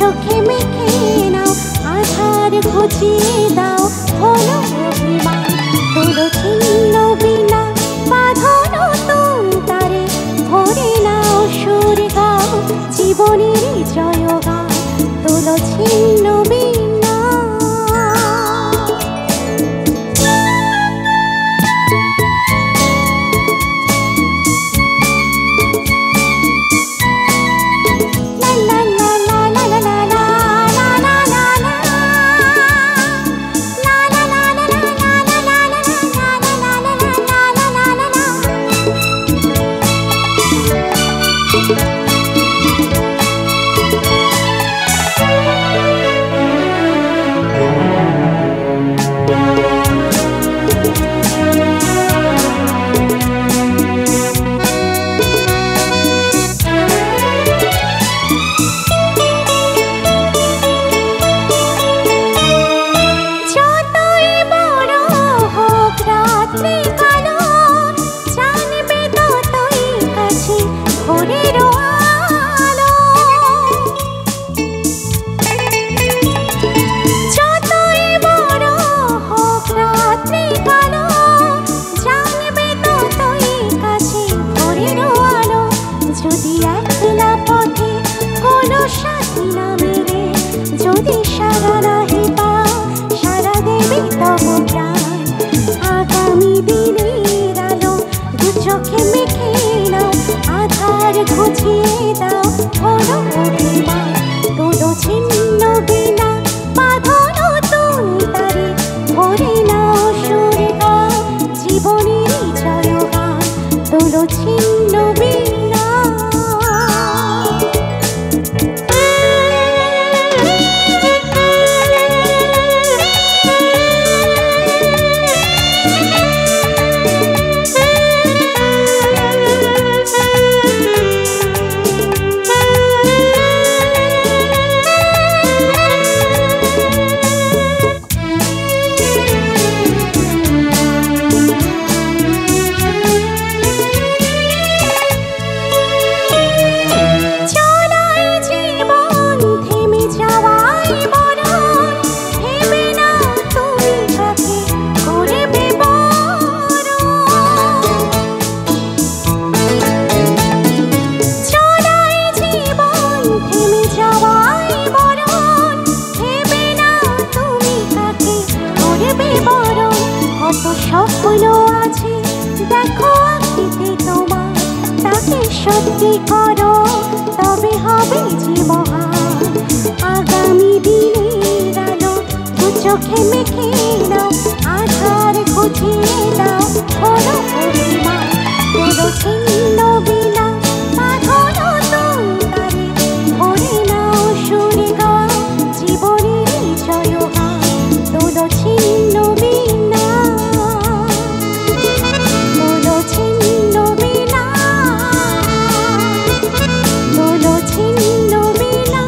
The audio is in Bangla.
চোখে মেখে নাও, আধার ঘুচিয়ে দাও, হলো অভিমান। তোলো ছিন্ন বিনা বাঁধো নতুন তারে, ভরে নাও সুর গাও জীবনের জয়গান। তোলো ছিন্ন বিনা। সত্যি করো তবে হবে যে মহান। আগামী দিনের আলো দু চোখে মেখে নাও, আধার ঘুচিয়ে দাও, হলো অভিমান। তোলো ছিন্ন বিনা বাঁধো নতুন তারে, ভরে নাও সুর গাও জীবনের জয়গান। তোলো ছিন্ন বিনা, তোলো ছিন্ন বিনা, তোলো ছিন্ন বিনা।